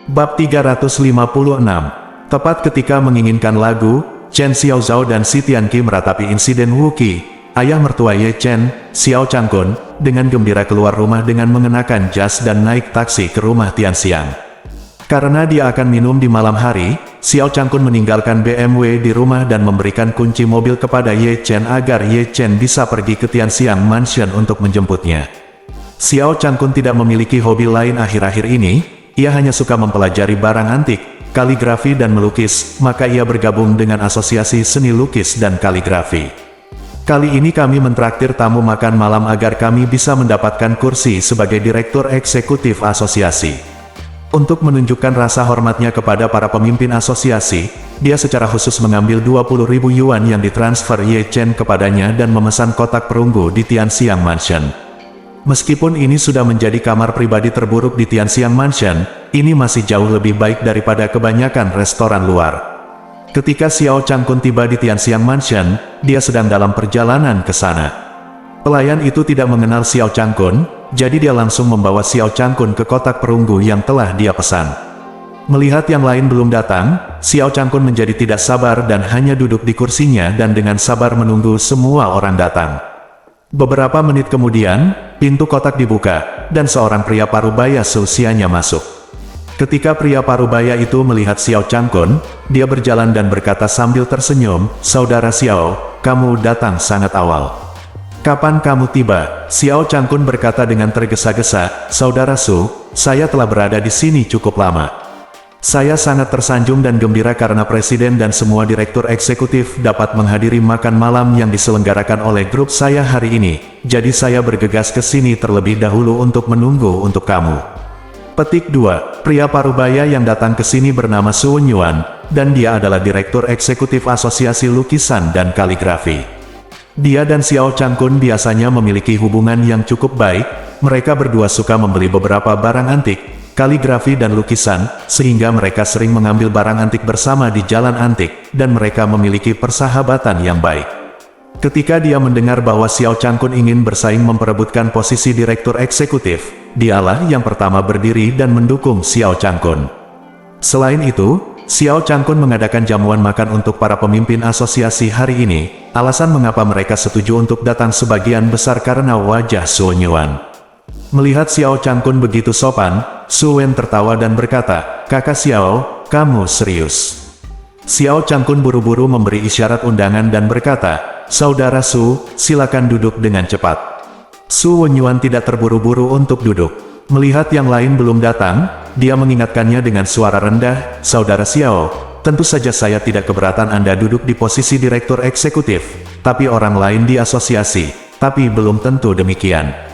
Bab 356. Tepat ketika menginginkan lagu, Chen Xiaozhao dan Si Tianqi meratapi insiden Wuqi, ayah mertua Ye Chen, Xiao Changkun, dengan gembira keluar rumah dengan mengenakan jas dan naik taksi ke rumah Tianxiang. Karena dia akan minum di malam hari, Xiao Changkun meninggalkan BMW di rumah dan memberikan kunci mobil kepada Ye Chen agar Ye Chen bisa pergi ke Tianxiang Mansion untuk menjemputnya. Xiao Changkun tidak memiliki hobi lain akhir-akhir ini, ia hanya suka mempelajari barang antik, kaligrafi dan melukis, maka ia bergabung dengan Asosiasi Seni Lukis dan Kaligrafi. Kali ini kami mentraktir tamu makan malam agar kami bisa mendapatkan kursi sebagai Direktur Eksekutif Asosiasi. Untuk menunjukkan rasa hormatnya kepada para pemimpin asosiasi, dia secara khusus mengambil 20.000 yuan yang ditransfer Ye Chen kepadanya dan memesan kotak perunggu di Tianxiang Mansion. Meskipun ini sudah menjadi kamar pribadi terburuk di Tianxiang Mansion, ini masih jauh lebih baik daripada kebanyakan restoran luar. Ketika Xiao Changkun tiba di Tianxiang Mansion, dia sedang dalam perjalanan ke sana. Pelayan itu tidak mengenal Xiao Changkun, jadi dia langsung membawa Xiao Changkun ke kotak perunggu yang telah dia pesan. Melihat yang lain belum datang, Xiao Changkun menjadi tidak sabar dan hanya duduk di kursinya dan dengan sabar menunggu semua orang datang. Beberapa menit kemudian, pintu kotak dibuka, dan seorang pria parubaya seusianya masuk. Ketika pria parubaya itu melihat Xiao Changkun, dia berjalan dan berkata sambil tersenyum, "Saudara Xiao, kamu datang sangat awal. Kapan kamu tiba?" Xiao Changkun berkata dengan tergesa-gesa, "Saudara Su, saya telah berada di sini cukup lama. Saya sangat tersanjung dan gembira karena Presiden dan semua Direktur Eksekutif dapat menghadiri makan malam yang diselenggarakan oleh grup saya hari ini, jadi saya bergegas ke sini terlebih dahulu untuk menunggu untuk kamu." Petik 2. Pria parubaya yang datang ke sini bernama Su Wenyuan, dan dia adalah Direktur Eksekutif Asosiasi Lukisan dan Kaligrafi. Dia dan Xiao Changkun biasanya memiliki hubungan yang cukup baik, mereka berdua suka membeli beberapa barang antik, kaligrafi dan lukisan, sehingga mereka sering mengambil barang antik bersama di jalan antik, dan mereka memiliki persahabatan yang baik. Ketika dia mendengar bahwa Xiao Changkun ingin bersaing memperebutkan posisi Direktur Eksekutif, dialah yang pertama berdiri dan mendukung Xiao Changkun. Selain itu, Xiao Changkun mengadakan jamuan makan untuk para pemimpin asosiasi hari ini. Alasan mengapa mereka setuju untuk datang sebagian besar karena wajah Su Wenyuan. Melihat Xiao Changkun begitu sopan, Su Wen tertawa dan berkata, "Kakak Xiao, kamu serius?" Xiao Changkun buru-buru memberi isyarat undangan dan berkata, "Saudara Su, silakan duduk dengan cepat." Su Wenyuan tidak terburu-buru untuk duduk. Melihat yang lain belum datang, dia mengingatkannya dengan suara rendah, "Saudara Xiao, tentu saja saya tidak keberatan Anda duduk di posisi Direktur Eksekutif, tapi orang lain di asosiasi, tapi belum tentu demikian."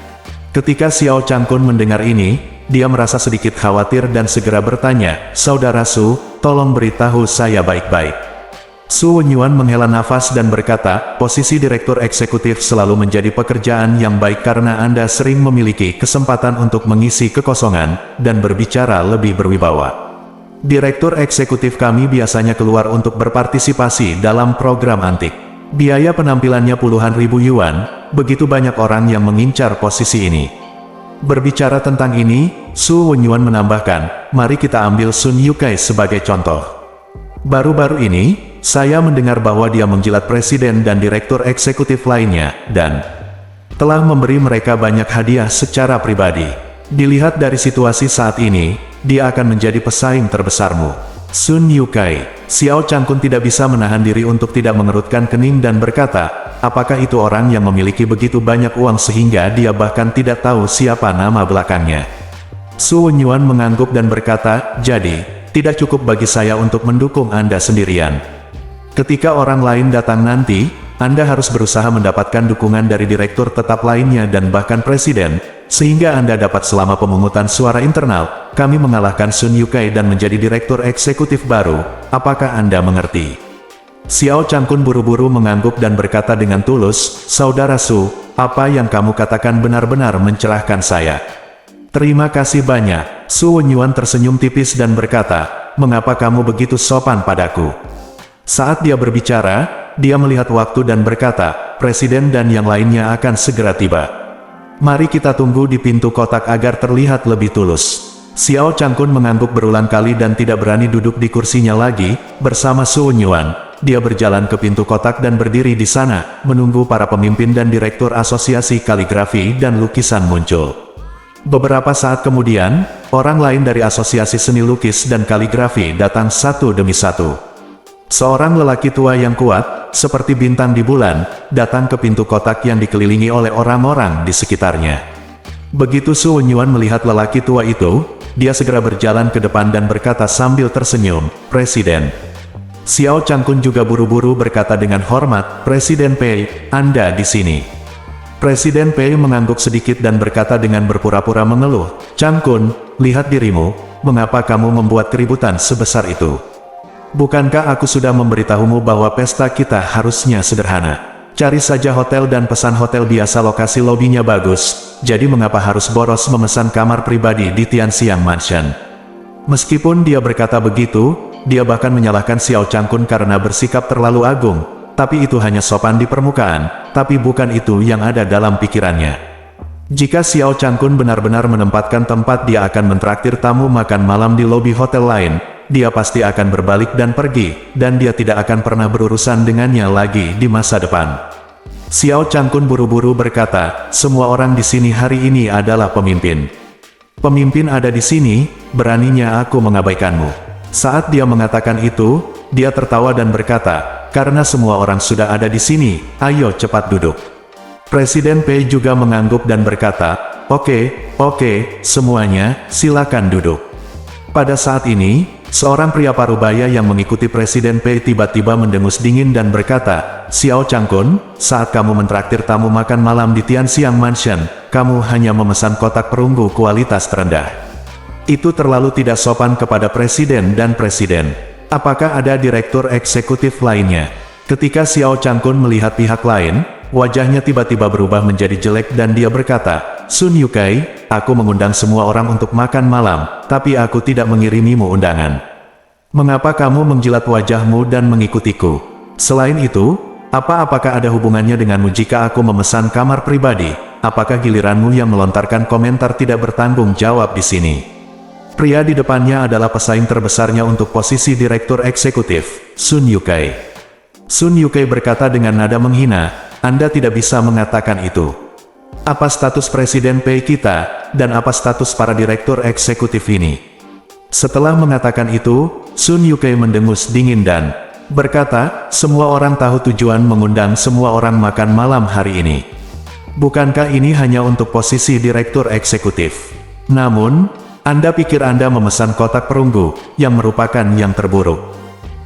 Ketika Xiao Changkun mendengar ini, dia merasa sedikit khawatir dan segera bertanya, "Saudara Su, tolong beritahu saya baik-baik." Su Wenyuan menghela nafas dan berkata, "Posisi Direktur Eksekutif selalu menjadi pekerjaan yang baik karena Anda sering memiliki kesempatan untuk mengisi kekosongan, dan berbicara lebih berwibawa. Direktur Eksekutif kami biasanya keluar untuk berpartisipasi dalam program antik. Biaya penampilannya puluhan ribu yuan, begitu banyak orang yang mengincar posisi ini." Berbicara tentang ini, Su Wenyuan menambahkan, "Mari kita ambil Sun Yukai sebagai contoh. Baru-baru ini, saya mendengar bahwa dia menjilat presiden dan direktur eksekutif lainnya, dan telah memberi mereka banyak hadiah secara pribadi. Dilihat dari situasi saat ini, dia akan menjadi pesaing terbesarmu." Sun Yukai. Xiao Changkun tidak bisa menahan diri untuk tidak mengerutkan kening dan berkata, "Apakah itu orang yang memiliki begitu banyak uang sehingga dia bahkan tidak tahu siapa nama belakangnya?" Su Wenyuan mengangguk dan berkata, "Jadi, tidak cukup bagi saya untuk mendukung Anda sendirian. Ketika orang lain datang nanti, Anda harus berusaha mendapatkan dukungan dari direktur tetap lainnya dan bahkan presiden, sehingga Anda dapat selama pemungutan suara internal, kami mengalahkan Sun Yukai dan menjadi direktur eksekutif baru. Apakah Anda mengerti?" Xiao Changkun buru-buru mengangguk dan berkata dengan tulus, "Saudara Su, apa yang kamu katakan benar-benar mencerahkan saya. Terima kasih banyak." Su Wenyuan tersenyum tipis dan berkata, "Mengapa kamu begitu sopan padaku?" Saat dia berbicara, dia melihat waktu dan berkata, "Presiden dan yang lainnya akan segera tiba. Mari kita tunggu di pintu kotak agar terlihat lebih tulus." Xiao Changkun mengangguk berulang kali dan tidak berani duduk di kursinya lagi, bersama Su Yuan. Dia berjalan ke pintu kotak dan berdiri di sana, menunggu para pemimpin dan direktur asosiasi kaligrafi dan lukisan muncul. Beberapa saat kemudian, orang lain dari asosiasi seni lukis dan kaligrafi datang satu demi satu. Seorang lelaki tua yang kuat, seperti bintang di bulan, datang ke pintu kotak yang dikelilingi oleh orang-orang di sekitarnya. Begitu Su Yuan melihat lelaki tua itu, dia segera berjalan ke depan dan berkata sambil tersenyum, "Presiden." Xiao Changkun juga buru-buru berkata dengan hormat, "Presiden Pei, Anda di sini." Presiden Pei mengangguk sedikit dan berkata dengan berpura-pura mengeluh, "Changkun, lihat dirimu, mengapa kamu membuat keributan sebesar itu? Bukankah aku sudah memberitahumu bahwa pesta kita harusnya sederhana? Cari saja hotel dan pesan hotel biasa, lokasi lobinya bagus, jadi mengapa harus boros memesan kamar pribadi di Tianxiang Mansion?" Meskipun dia berkata begitu, dia bahkan menyalahkan Xiao Changkun karena bersikap terlalu agung, tapi itu hanya sopan di permukaan, tapi bukan itu yang ada dalam pikirannya. Jika Xiao Changkun benar-benar menempatkan tempat dia akan mentraktir tamu makan malam di lobi hotel lain, dia pasti akan berbalik dan pergi, dan dia tidak akan pernah berurusan dengannya lagi di masa depan. Xiao Changkun buru-buru berkata, "Semua orang di sini hari ini adalah pemimpin. Pemimpin ada di sini, beraninya aku mengabaikanmu." Saat dia mengatakan itu, dia tertawa dan berkata, "Karena semua orang sudah ada di sini, ayo cepat duduk." Presiden Pei juga mengangguk dan berkata, Oke, semuanya, silakan duduk." Pada saat ini, seorang pria parubaya yang mengikuti Presiden Pei tiba-tiba mendengus dingin dan berkata, "Xiao Changkun, saat kamu mentraktir tamu makan malam di Tianxiang Mansion, kamu hanya memesan kotak perunggu kualitas terendah. Itu terlalu tidak sopan kepada presiden dan presiden. Apakah ada direktur eksekutif lainnya?" Ketika Xiao Changkun melihat pihak lain, wajahnya tiba-tiba berubah menjadi jelek dan dia berkata, "Sun Yukai, aku mengundang semua orang untuk makan malam, tapi aku tidak mengirimimu undangan. Mengapa kamu menjilat wajahmu dan mengikutiku? Selain itu, apakah ada hubungannya denganmu jika aku memesan kamar pribadi? Apakah giliranmu yang melontarkan komentar tidak bertanggung jawab di sini?" Pria di depannya adalah pesaing terbesarnya untuk posisi direktur eksekutif, Sun Yukai. Sun Yukai berkata dengan nada menghina, "Anda tidak bisa mengatakan itu. Apa status Presiden Pei kita, dan apa status para direktur eksekutif ini?" Setelah mengatakan itu, Sun Yukai mendengus dingin dan berkata, "Semua orang tahu tujuan mengundang semua orang makan malam hari ini. Bukankah ini hanya untuk posisi direktur eksekutif? Namun, Anda pikir Anda memesan kotak perunggu, yang merupakan yang terburuk.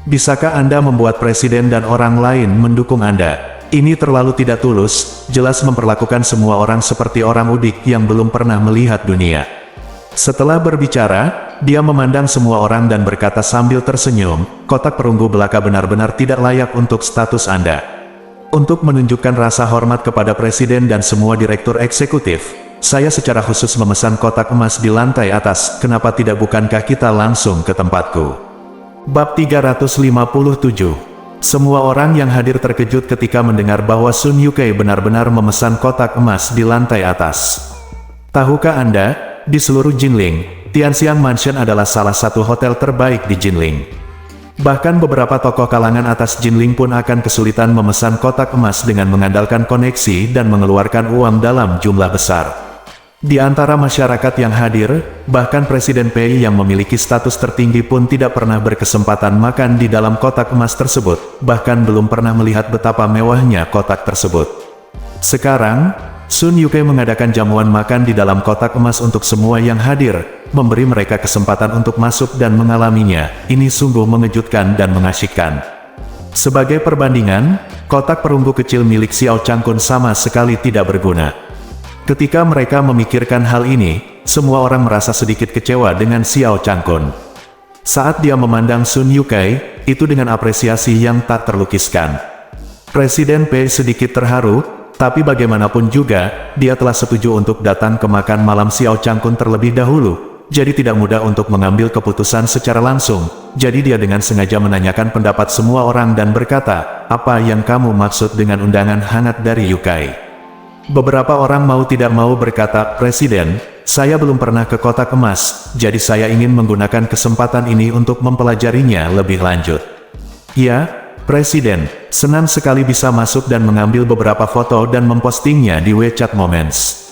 Bisakah Anda membuat presiden dan orang lain mendukung Anda? Ini terlalu tidak tulus, jelas memperlakukan semua orang seperti orang udik yang belum pernah melihat dunia." Setelah berbicara, dia memandang semua orang dan berkata sambil tersenyum, "Kotak perunggu belaka benar-benar tidak layak untuk status Anda. Untuk menunjukkan rasa hormat kepada presiden dan semua direktur eksekutif, saya secara khusus memesan kotak emas di lantai atas, kenapa tidak bukankah kita langsung ke tempatku?" Bab 357. Semua orang yang hadir terkejut ketika mendengar bahwa Sun Yukai benar-benar memesan kotak emas di lantai atas. Tahukah Anda, di seluruh Jinling, Tianxiang Mansion adalah salah satu hotel terbaik di Jinling. Bahkan beberapa tokoh kalangan atas Jinling pun akan kesulitan memesan kotak emas dengan mengandalkan koneksi dan mengeluarkan uang dalam jumlah besar. Di antara masyarakat yang hadir, bahkan Presiden Pei yang memiliki status tertinggi pun tidak pernah berkesempatan makan di dalam kotak emas tersebut, bahkan belum pernah melihat betapa mewahnya kotak tersebut. Sekarang, Sun Yukai mengadakan jamuan makan di dalam kotak emas untuk semua yang hadir, memberi mereka kesempatan untuk masuk dan mengalaminya. Ini sungguh mengejutkan dan mengasyikkan. Sebagai perbandingan, kotak perunggu kecil milik Xiao Changkun sama sekali tidak berguna. Ketika mereka memikirkan hal ini, semua orang merasa sedikit kecewa dengan Xiao Changkun. Saat dia memandang Sun Yukai, itu dengan apresiasi yang tak terlukiskan. Presiden Pei sedikit terharu, tapi bagaimanapun juga, dia telah setuju untuk datang ke makan malam Xiao Changkun terlebih dahulu, jadi tidak mudah untuk mengambil keputusan secara langsung. Jadi dia dengan sengaja menanyakan pendapat semua orang dan berkata, "Apa yang kamu maksud dengan undangan hangat dari Yukai?" Beberapa orang mau tidak mau berkata, "Presiden, saya belum pernah ke kotak emas, jadi saya ingin menggunakan kesempatan ini untuk mempelajarinya lebih lanjut. Ya, Presiden, senang sekali bisa masuk dan mengambil beberapa foto dan mempostingnya di WeChat Moments.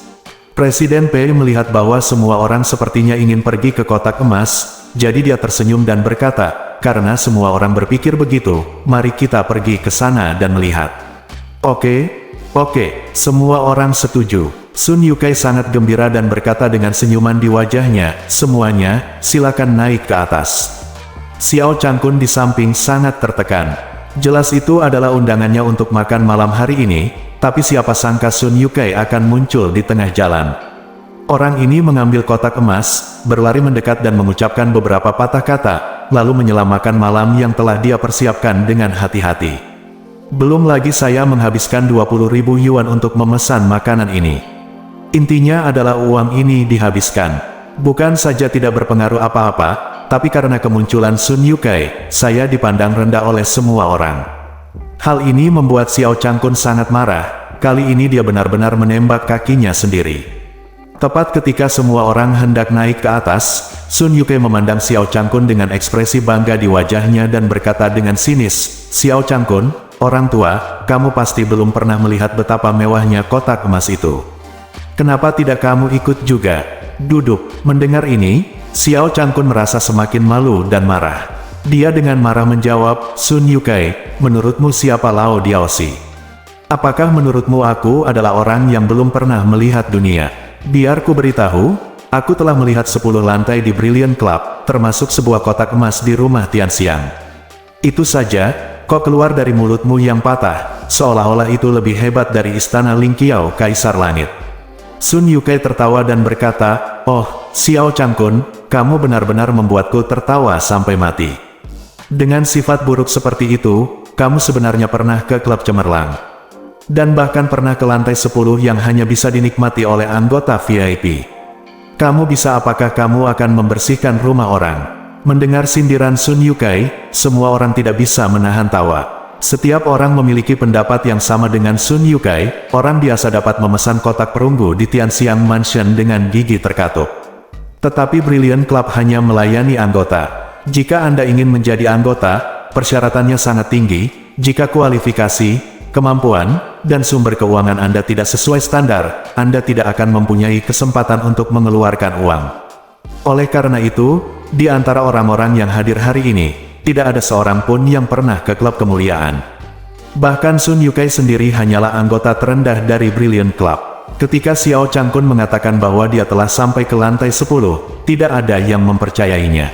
Presiden Pei melihat bahwa semua orang sepertinya ingin pergi ke kotak emas, jadi dia tersenyum dan berkata, karena semua orang berpikir begitu, mari kita pergi ke sana dan melihat. Oke, semua orang setuju. Sun Yukai sangat gembira dan berkata dengan senyuman di wajahnya, semuanya, silakan naik ke atas. Xiao Changkun di samping sangat tertekan. Jelas itu adalah undangannya untuk makan malam hari ini, tapi siapa sangka Sun Yukai akan muncul di tengah jalan. Orang ini mengambil kotak emas, berlari mendekat dan mengucapkan beberapa patah kata, lalu menyelam makan malam yang telah dia persiapkan dengan hati-hati. Belum lagi saya menghabiskan 20.000 yuan untuk memesan makanan ini. Intinya adalah uang ini dihabiskan. Bukan saja tidak berpengaruh apa-apa, tapi karena kemunculan Sun Yukai, saya dipandang rendah oleh semua orang. Hal ini membuat Xiao Changkun sangat marah, kali ini dia benar-benar menembak kakinya sendiri. Tepat ketika semua orang hendak naik ke atas, Sun Yukai memandang Xiao Changkun dengan ekspresi bangga di wajahnya dan berkata dengan sinis, Xiao Changkun, orang tua, kamu pasti belum pernah melihat betapa mewahnya kotak emas itu. Kenapa tidak kamu ikut juga? Duduk. Mendengar ini, Xiao Changkun merasa semakin malu dan marah. Dia dengan marah menjawab, Sun Yukai, menurutmu siapa Lao Diaoxi? Apakah menurutmu aku adalah orang yang belum pernah melihat dunia? Biar ku beritahu, aku telah melihat 10 lantai di Brilliant Club, termasuk sebuah kotak emas di rumah Tianxiang. Itu saja, kok keluar dari mulutmu yang patah, seolah-olah itu lebih hebat dari istana Lingqiao Kaisar Langit. Sun Yukai tertawa dan berkata, oh, Xiao Changkun, kamu benar-benar membuatku tertawa sampai mati. Dengan sifat buruk seperti itu, kamu sebenarnya pernah ke klub cemerlang. Dan bahkan pernah ke lantai 10 yang hanya bisa dinikmati oleh anggota VIP. Kamu bisa apakah kamu akan membersihkan rumah orang? Mendengar sindiran Sun Yukai, semua orang tidak bisa menahan tawa. Setiap orang memiliki pendapat yang sama dengan Sun Yukai, orang biasa dapat memesan kotak perunggu di Tianxiang Mansion dengan gigi terkatup. Tetapi Brilliant Club hanya melayani anggota. Jika Anda ingin menjadi anggota, persyaratannya sangat tinggi. Jika kualifikasi, kemampuan, dan sumber keuangan Anda tidak sesuai standar, Anda tidak akan mempunyai kesempatan untuk mengeluarkan uang. Oleh karena itu, di antara orang-orang yang hadir hari ini, tidak ada seorang pun yang pernah ke klub kemuliaan. Bahkan Sun Yukai sendiri hanyalah anggota terendah dari Brilliant Club. Ketika Xiao Changkun mengatakan bahwa dia telah sampai ke lantai 10, tidak ada yang mempercayainya.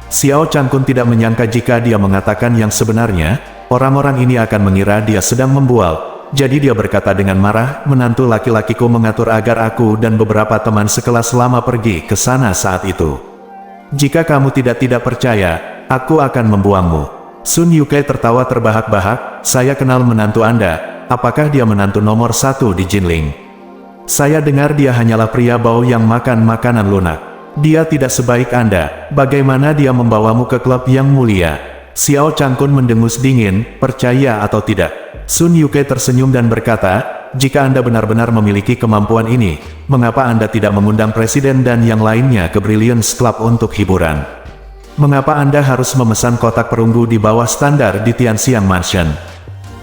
Xiao Changkun tidak menyangka jika dia mengatakan yang sebenarnya, orang-orang ini akan mengira dia sedang membual. Jadi dia berkata dengan marah, menantu laki-lakiku mengatur agar aku dan beberapa teman sekelas lama pergi ke sana saat itu. Jika kamu tidak percaya, aku akan membuangmu. Sun Yukai tertawa terbahak-bahak, saya kenal menantu Anda, apakah dia menantu nomor 1 di Jinling? Saya dengar dia hanyalah pria bau yang makan makanan lunak. Dia tidak sebaik Anda, bagaimana dia membawamu ke klub yang mulia? Xiao Changkun mendengus dingin, percaya atau tidak? Sun Yukai tersenyum dan berkata, jika Anda benar-benar memiliki kemampuan ini, mengapa Anda tidak mengundang presiden dan yang lainnya ke Brilliance Club untuk hiburan? Mengapa Anda harus memesan kotak perunggu di bawah standar di Tianxiang Mansion?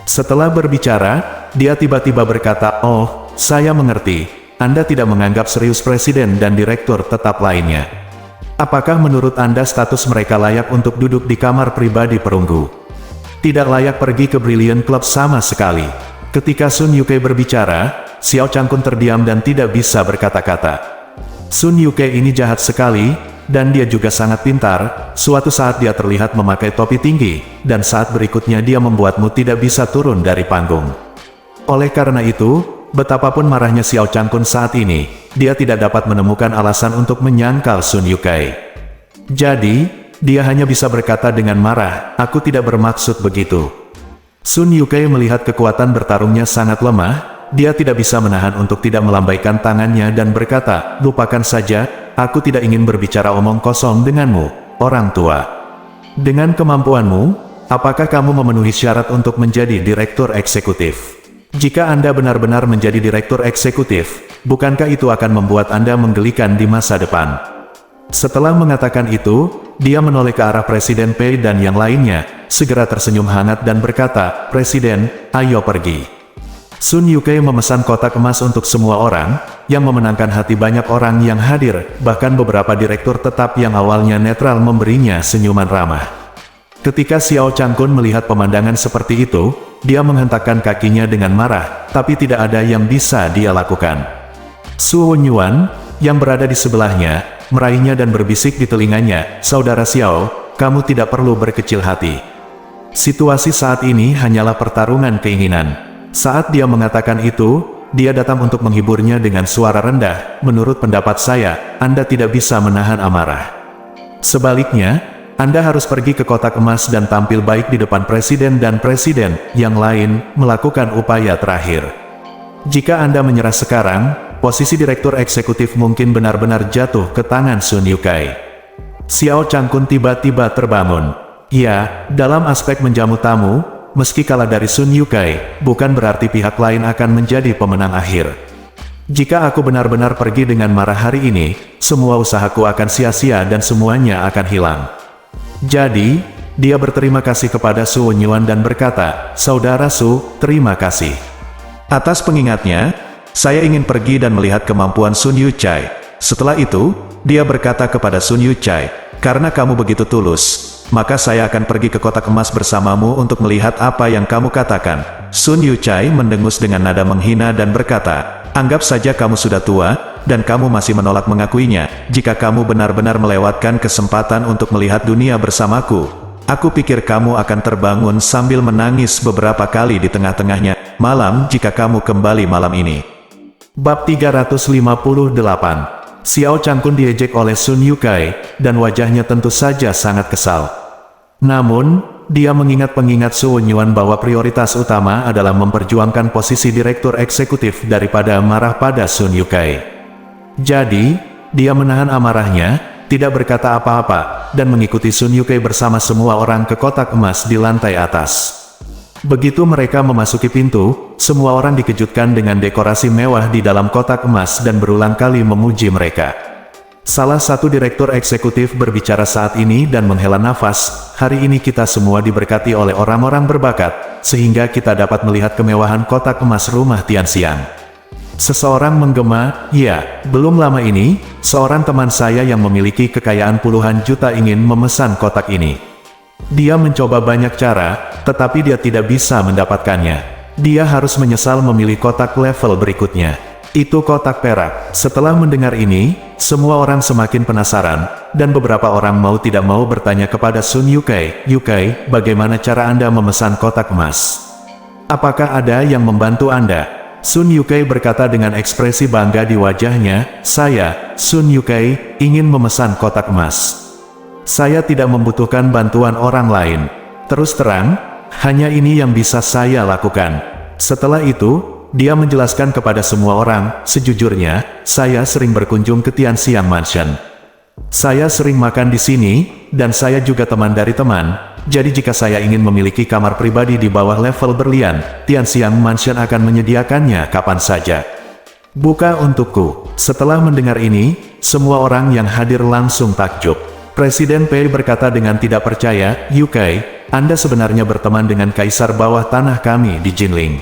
Setelah berbicara, dia tiba-tiba berkata, oh, saya mengerti. Anda tidak menganggap serius presiden dan direktur tetap lainnya. Apakah menurut Anda status mereka layak untuk duduk di kamar pribadi perunggu? Tidak layak pergi ke Brilliant Club sama sekali. Ketika Sun Yukai berbicara, Xiao Changkun terdiam dan tidak bisa berkata-kata. Sun Yukai ini jahat sekali, dan dia juga sangat pintar. Suatu saat dia terlihat memakai topi tinggi, dan saat berikutnya dia membuatmu tidak bisa turun dari panggung. Oleh karena itu, betapapun marahnya Xiao Changkun saat ini, dia tidak dapat menemukan alasan untuk menyangkal Sun Yukai. Jadi, dia hanya bisa berkata dengan marah, aku tidak bermaksud begitu. Sun Yukai melihat kekuatan bertarungnya sangat lemah, dia tidak bisa menahan untuk tidak melambaikan tangannya dan berkata, lupakan saja, aku tidak ingin berbicara omong kosong denganmu, orang tua. Dengan kemampuanmu, apakah kamu memenuhi syarat untuk menjadi direktur eksekutif? Jika Anda benar-benar menjadi direktur eksekutif, bukankah itu akan membuat Anda menggelikan di masa depan? Setelah mengatakan itu, dia menoleh ke arah Presiden Pei dan yang lainnya, segera tersenyum hangat dan berkata, "Presiden, ayo pergi." Sun Yukei memesan kotak emas untuk semua orang, yang memenangkan hati banyak orang yang hadir, bahkan beberapa direktur tetap yang awalnya netral memberinya senyuman ramah. Ketika Xiao Changkun melihat pemandangan seperti itu, dia menghentakkan kakinya dengan marah, tapi tidak ada yang bisa dia lakukan. Su Wenyuan, yang berada di sebelahnya, meraihnya dan berbisik di telinganya, "Saudara Xiao, kamu tidak perlu berkecil hati. Situasi saat ini hanyalah pertarungan keinginan." Saat dia mengatakan itu, dia datang untuk menghiburnya dengan suara rendah, "Menurut pendapat saya, Anda tidak bisa menahan amarah. Sebaliknya, Anda harus pergi ke kotak emas dan tampil baik di depan presiden dan presiden yang lain, melakukan upaya terakhir. Jika Anda menyerah sekarang, posisi direktur eksekutif mungkin benar-benar jatuh ke tangan Sun Yukei." Xiao Changkun tiba-tiba terbangun. Ya, dalam aspek menjamu tamu, meski kalah dari Sun Yukei, bukan berarti pihak lain akan menjadi pemenang akhir. Jika aku benar-benar pergi dengan marah hari ini, semua usahaku akan sia-sia dan semuanya akan hilang. Jadi, dia berterima kasih kepada Su Wenyuan dan berkata, "Saudara Su, terima kasih atas pengingatnya. Saya ingin pergi dan melihat kemampuan Sun Yuchai." Setelah itu, dia berkata kepada Sun Yuchai, "Karena kamu begitu tulus, maka saya akan pergi ke kotak emas bersamamu untuk melihat apa yang kamu katakan." Sun Yuchai mendengus dengan nada menghina dan berkata, "Anggap saja kamu sudah tua, dan kamu masih menolak mengakuinya. Jika kamu benar-benar melewatkan kesempatan untuk melihat dunia bersamaku, aku pikir kamu akan terbangun sambil menangis beberapa kali di tengah-tengahnya malam jika kamu kembali malam ini." Bab 358. Xiao Changkun diejek oleh Sun Yukei, dan wajahnya tentu saja sangat kesal. Namun, dia mengingat pengingat Su Wenyuan bahwa prioritas utama adalah memperjuangkan posisi direktur eksekutif daripada marah pada Sun Yukei. Jadi, dia menahan amarahnya, tidak berkata apa-apa, dan mengikuti Sun Yukei bersama semua orang ke kotak emas di lantai atas. Begitu mereka memasuki pintu, semua orang dikejutkan dengan dekorasi mewah di dalam kotak emas dan berulang kali memuji mereka. Salah satu direktur eksekutif berbicara saat ini dan menghela nafas, "Hari ini kita semua diberkati oleh orang-orang berbakat, sehingga kita dapat melihat kemewahan kotak emas rumah Tianxiang." Seseorang menggema, "Ya, belum lama ini, seorang teman saya yang memiliki kekayaan puluhan juta ingin memesan kotak ini. Dia mencoba banyak cara, tetapi dia tidak bisa mendapatkannya. Dia harus menyesal memilih kotak level berikutnya. Itu kotak perak." Setelah mendengar ini, semua orang semakin penasaran, dan beberapa orang mau tidak mau bertanya kepada Sun Yukei, "Yukei, bagaimana cara Anda memesan kotak emas? Apakah ada yang membantu Anda?" Sun Yukei berkata dengan ekspresi bangga di wajahnya, "Saya, Sun Yukei, ingin memesan kotak emas. Saya tidak membutuhkan bantuan orang lain. Terus terang, hanya ini yang bisa saya lakukan." Setelah itu, dia menjelaskan kepada semua orang, "Sejujurnya, saya sering berkunjung ke Tianxiang Mansion. Saya sering makan di sini, dan saya juga teman dari teman. Jadi jika saya ingin memiliki kamar pribadi di bawah level berlian, Tianxiang Mansion akan menyediakannya kapan saja. Buka untukku." Setelah mendengar ini, semua orang yang hadir langsung takjub. Presiden Pei berkata dengan tidak percaya, "Yukei, Anda sebenarnya berteman dengan kaisar bawah tanah kami di Jinling."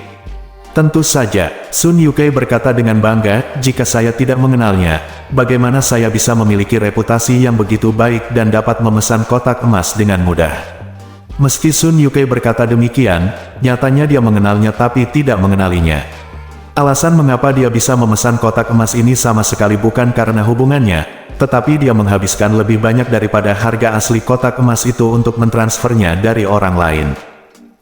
"Tentu saja," Sun Yukei berkata dengan bangga, "jika saya tidak mengenalnya, bagaimana saya bisa memiliki reputasi yang begitu baik dan dapat memesan kotak emas dengan mudah?" Meski Sun Yukei berkata demikian, nyatanya dia mengenalnya tapi tidak mengenalinya. Alasan mengapa dia bisa memesan kotak emas ini sama sekali bukan karena hubungannya, tetapi dia menghabiskan lebih banyak daripada harga asli kotak emas itu untuk mentransfernya dari orang lain.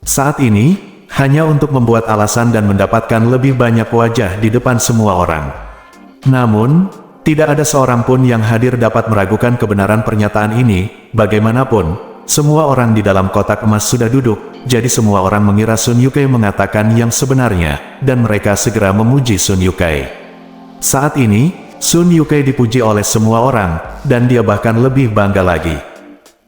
Saat ini, hanya untuk membuat alasan dan mendapatkan lebih banyak wajah di depan semua orang. Namun, tidak ada seorang pun yang hadir dapat meragukan kebenaran pernyataan ini. Bagaimanapun, semua orang di dalam kotak emas sudah duduk, jadi semua orang mengira Sun Yukei mengatakan yang sebenarnya, dan mereka segera memuji Sun Yukei. Saat ini, Sun Yukei dipuji oleh semua orang, dan dia bahkan lebih bangga lagi.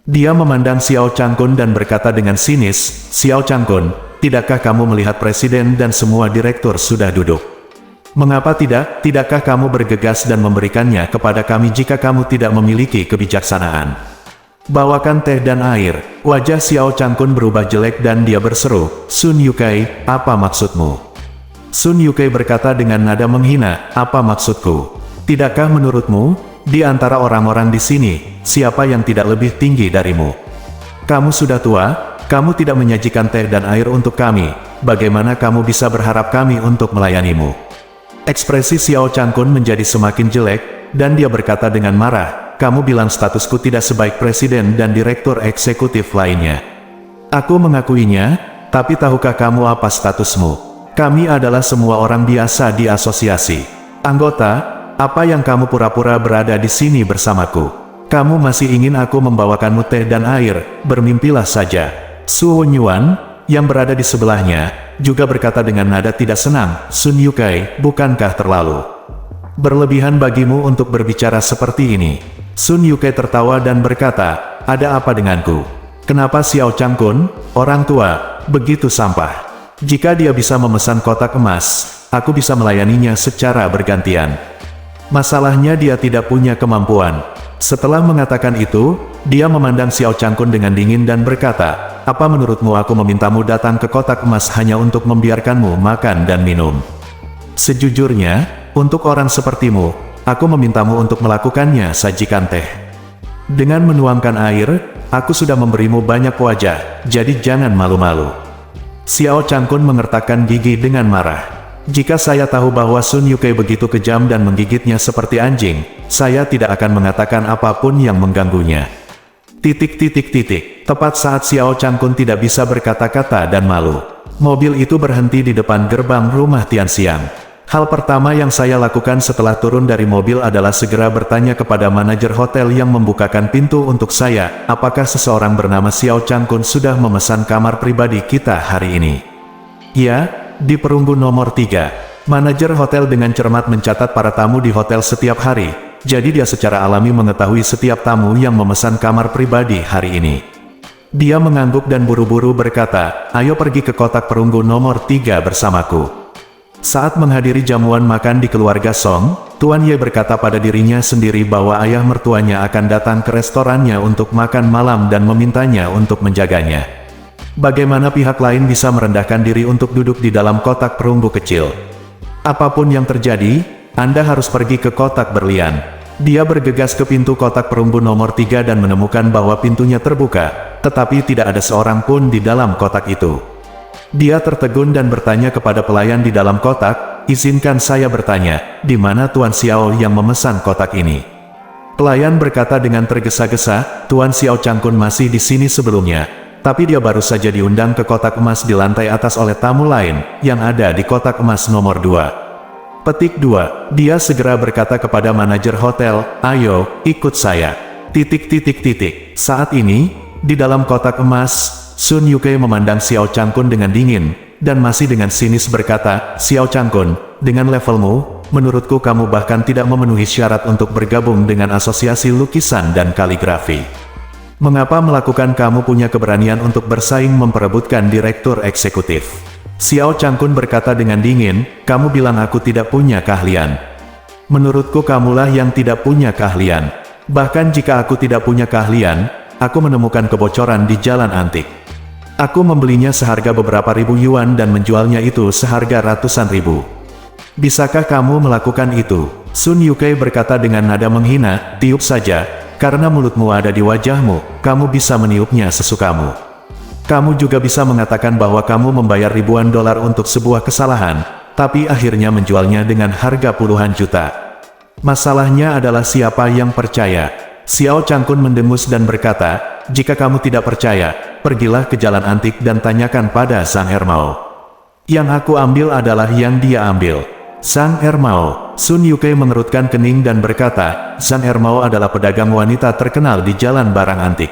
Dia memandang Xiao Changkun dan berkata dengan sinis, "Xiao Changkun, tidakkah kamu melihat presiden dan semua direktur sudah duduk? Mengapa tidak? Tidakkah kamu bergegas dan memberikannya kepada kami jika kamu tidak memiliki kebijaksanaan? Bawakan teh dan air. Wajah Xiao Changkun berubah jelek dan dia berseru, Sun Yukai, apa maksudmu? Sun Yukai berkata dengan nada menghina, apa maksudku? Tidakkah menurutmu, di antara orang-orang di sini, siapa yang tidak lebih tinggi darimu? Kamu sudah tua, kamu tidak menyajikan teh dan air untuk kami, bagaimana kamu bisa berharap kami untuk melayanimu? Ekspresi Xiao Changkun menjadi semakin jelek, dan dia berkata dengan marah, kamu bilang statusku tidak sebaik presiden dan direktur eksekutif lainnya. Aku mengakuinya, tapi tahukah kamu apa statusmu? Kami adalah semua orang biasa di asosiasi. Anggota, apa yang kamu pura-pura berada di sini bersamaku? Kamu masih ingin aku membawakanmu teh dan air, bermimpilah saja. Su Hunyuan, yang berada di sebelahnya, juga berkata dengan nada tidak senang, Sun Yukai, bukankah terlalu berlebihan bagimu untuk berbicara seperti ini? Sun Yukai tertawa dan berkata, ada apa denganku? Kenapa Xiao Changkun, orang tua, begitu sampah? Jika dia bisa memesan kotak emas, aku bisa melayaninya secara bergantian. Masalahnya dia tidak punya kemampuan. Setelah mengatakan itu, dia memandang Xiao Changkun dengan dingin dan berkata, apa menurutmu aku memintamu datang ke kotak emas hanya untuk membiarkanmu makan dan minum? Sejujurnya, untuk orang sepertimu, aku memintamu untuk melakukannya sajikan teh. Dengan menuangkan air, aku sudah memberimu banyak wajah, jadi jangan malu-malu. Xiao Changkun mengertakkan gigi dengan marah. Jika saya tahu bahwa Sun Yukai begitu kejam dan menggigitnya seperti anjing, saya tidak akan mengatakan apapun yang mengganggunya. Tepat saat Xiao Changkun tidak bisa berkata-kata dan malu, mobil itu berhenti di depan gerbang rumah Tianxiang. Hal pertama yang saya lakukan setelah turun dari mobil adalah segera bertanya kepada manajer hotel yang membukakan pintu untuk saya, apakah seseorang bernama Xiao Changkun sudah memesan kamar pribadi kita hari ini? Ya, di perunggu nomor 3. Manajer hotel dengan cermat mencatat para tamu di hotel setiap hari, jadi dia secara alami mengetahui setiap tamu yang memesan kamar pribadi hari ini. Dia mengangguk dan buru-buru berkata, ayo pergi ke kotak perunggu nomor 3 bersamaku. Saat menghadiri jamuan makan di keluarga Song, Tuan Ye berkata pada dirinya sendiri bahwa ayah mertuanya akan datang ke restorannya untuk makan malam dan memintanya untuk menjaganya. Bagaimana pihak lain bisa merendahkan diri untuk duduk di dalam kotak perunggu kecil? Apapun yang terjadi, Anda harus pergi ke kotak berlian. Dia bergegas ke pintu kotak perunggu nomor 3 dan menemukan bahwa pintunya terbuka, tetapi tidak ada seorang pun di dalam kotak itu. Dia tertegun dan bertanya kepada pelayan di dalam kotak, izinkan saya bertanya, di mana Tuan Xiao yang memesan kotak ini? Pelayan berkata dengan tergesa-gesa, Tuan Xiao Changkun masih di sini sebelumnya, tapi dia baru saja diundang ke kotak emas di lantai atas oleh tamu lain, yang ada di kotak emas nomor 2. Petik 2, dia segera berkata kepada manajer hotel, ayo, ikut saya. Saat ini, di dalam kotak emas, Sun Yukai memandang Xiao Changkun dengan dingin, dan masih dengan sinis berkata, Xiao Changkun, dengan levelmu, menurutku kamu bahkan tidak memenuhi syarat untuk bergabung dengan asosiasi lukisan dan kaligrafi. Mengapa melakukan kamu punya keberanian untuk bersaing memperebutkan direktur eksekutif? Xiao Changkun berkata dengan dingin, kamu bilang aku tidak punya keahlian. Menurutku kamulah yang tidak punya keahlian. Bahkan jika aku tidak punya keahlian, aku menemukan kebocoran di jalan antik. Aku membelinya seharga beberapa ribu yuan dan menjualnya itu seharga ratusan ribu. Bisakah kamu melakukan itu? Sun Yukai berkata dengan nada menghina, tiup saja, karena mulutmu ada di wajahmu, kamu bisa meniupnya sesukamu. Kamu juga bisa mengatakan bahwa kamu membayar ribuan dolar untuk sebuah kesalahan, tapi akhirnya menjualnya dengan harga puluhan juta. Masalahnya adalah siapa yang percaya. Xiao Changkun mendengus dan berkata, jika kamu tidak percaya, pergilah ke jalan antik dan tanyakan pada Sang Hermao. Yang aku ambil adalah yang dia ambil. Sang Hermao. Sun Yukai mengerutkan kening dan berkata, Sang Hermao adalah pedagang wanita terkenal di jalan barang antik.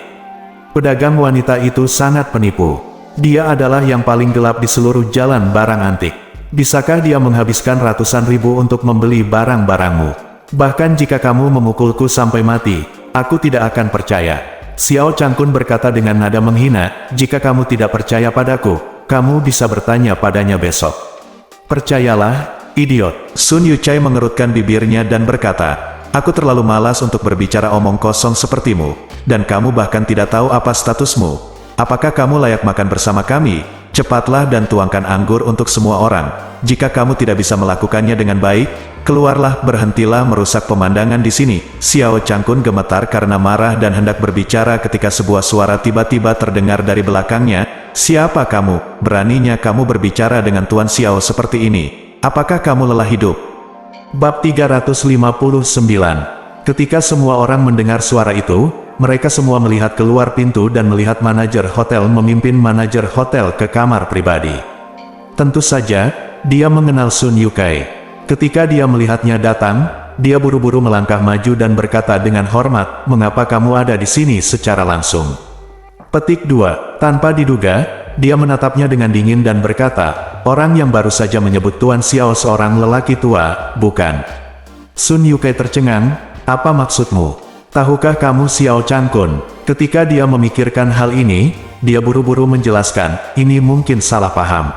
Pedagang wanita itu sangat penipu. Dia adalah yang paling gelap di seluruh jalan barang antik. Bisakah dia menghabiskan ratusan ribu untuk membeli barang-barangmu? Bahkan jika kamu memukulku sampai mati, aku tidak akan percaya. Xiao Changkun berkata dengan nada menghina, jika kamu tidak percaya padaku, kamu bisa bertanya padanya besok. Percayalah, idiot. Sun Yuchai mengerutkan bibirnya dan berkata, aku terlalu malas untuk berbicara omong kosong sepertimu, dan kamu bahkan tidak tahu apa statusmu. Apakah kamu layak makan bersama kami? Cepatlah dan tuangkan anggur untuk semua orang. Jika kamu tidak bisa melakukannya dengan baik, keluarlah, berhentilah merusak pemandangan di sini. Xiao Changkun gemetar karena marah dan hendak berbicara ketika sebuah suara tiba-tiba terdengar dari belakangnya. Siapa kamu? Beraninya kamu berbicara dengan Tuan Xiao seperti ini? Apakah kamu lelah hidup? Bab 359. Ketika semua orang mendengar suara itu, mereka semua melihat keluar pintu dan melihat manajer hotel memimpin manajer hotel ke kamar pribadi. Tentu saja, dia mengenal Sun Yuchai. Ketika dia melihatnya datang, dia buru-buru melangkah maju dan berkata dengan hormat, mengapa kamu ada di sini secara langsung? Petik 2. Tanpa diduga, dia menatapnya dengan dingin dan berkata, orang yang baru saja menyebut Tuan Xiao seorang lelaki tua, bukan? Sun Yuchai tercengang, apa maksudmu? Tahukah kamu Xiao Changkun? Ketika dia memikirkan hal ini, dia buru-buru menjelaskan, ini mungkin salah paham.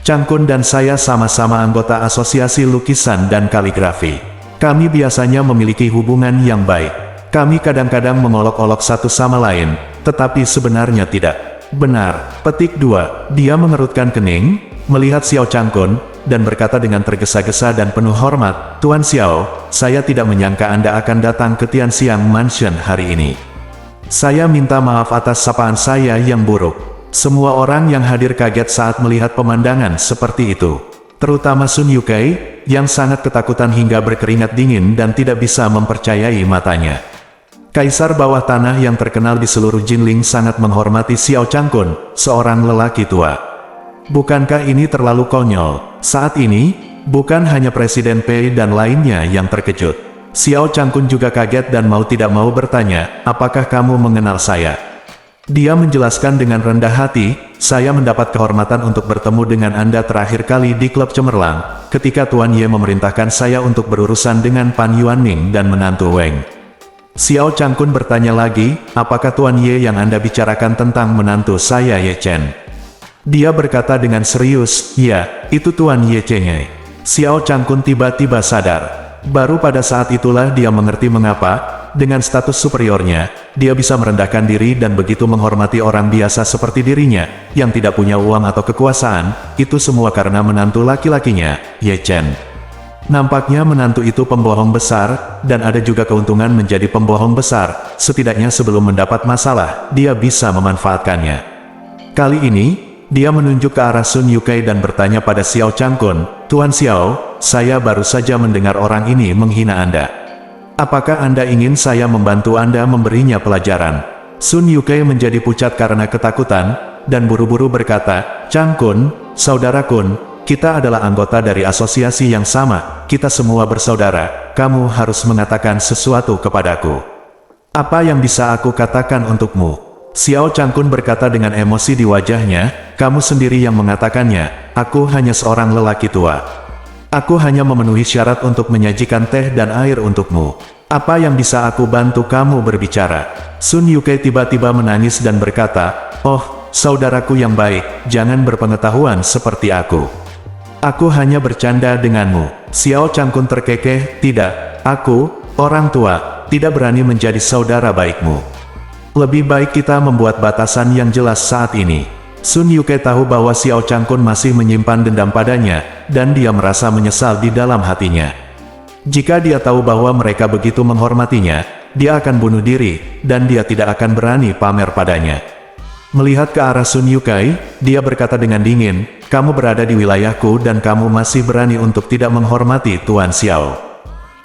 Changkun dan saya sama-sama anggota asosiasi lukisan dan kaligrafi. Kami biasanya memiliki hubungan yang baik. Kami kadang-kadang mengolok-olok satu sama lain, tetapi sebenarnya tidak. Benar. Petik 2. Dia mengerutkan kening, melihat Xiao Changkun, dan berkata dengan tergesa-gesa dan penuh hormat, Tuan Xiao, saya tidak menyangka Anda akan datang ke Tianxiang Mansion hari ini. Saya minta maaf atas sapaan saya yang buruk. Semua orang yang hadir kaget saat melihat pemandangan seperti itu. Terutama Sun Yuchai, yang sangat ketakutan hingga berkeringat dingin dan tidak bisa mempercayai matanya. Kaisar bawah tanah yang terkenal di seluruh Jinling sangat menghormati Xiao Changkun, seorang lelaki tua. Bukankah ini terlalu konyol? Saat ini, bukan hanya Presiden Pei dan lainnya yang terkejut. Xiao Changkun juga kaget dan mau tidak mau bertanya, apakah kamu mengenal saya? Dia menjelaskan dengan rendah hati, saya mendapat kehormatan untuk bertemu dengan Anda terakhir kali di klub Cemerlang, ketika Tuan Ye memerintahkan saya untuk berurusan dengan Pan Yuanming dan menantu Weng. Xiao Changkun bertanya lagi, apakah Tuan Ye yang Anda bicarakan tentang menantu saya Ye Chen? Dia berkata dengan serius, ya, itu Tuan Ye Chen. Xiao Changkun tiba-tiba sadar. Baru pada saat itulah dia mengerti mengapa, dengan status superiornya, dia bisa merendahkan diri dan begitu menghormati orang biasa seperti dirinya, yang tidak punya uang atau kekuasaan, itu semua karena menantu laki-lakinya, Ye Chen. Nampaknya menantu itu pembohong besar, dan ada juga keuntungan menjadi pembohong besar, setidaknya sebelum mendapat masalah, dia bisa memanfaatkannya. Kali ini, dia menunjuk ke arah Sun Yuchai dan bertanya pada Xiao Changkun, Tuan Xiao, saya baru saja mendengar orang ini menghina Anda. Apakah Anda ingin saya membantu Anda memberinya pelajaran? Sun Yuchai menjadi pucat karena ketakutan, dan buru-buru berkata, Changkun, saudara Kun, kita adalah anggota dari asosiasi yang sama, kita semua bersaudara, kamu harus mengatakan sesuatu kepadaku. Apa yang bisa aku katakan untukmu? Xiao Changkun berkata dengan emosi di wajahnya, kamu sendiri yang mengatakannya, aku hanya seorang lelaki tua. Aku hanya memenuhi syarat untuk menyajikan teh dan air untukmu. Apa yang bisa aku bantu kamu berbicara? Sun Yuchai tiba-tiba menangis dan berkata, oh, saudaraku yang baik, jangan berpengetahuan seperti aku. Aku hanya bercanda denganmu. Xiao Changkun terkekeh, tidak, aku, orang tua, tidak berani menjadi saudara baikmu. Lebih baik kita membuat batasan yang jelas saat ini. Sun Yuchai tahu bahwa Xiao Changkun masih menyimpan dendam padanya, dan dia merasa menyesal di dalam hatinya. Jika dia tahu bahwa mereka begitu menghormatinya, dia akan bunuh diri, dan dia tidak akan berani pamer padanya. Melihat ke arah Sun Yuchai, dia berkata dengan dingin, kamu berada di wilayahku dan kamu masih berani untuk tidak menghormati Tuan Xiao.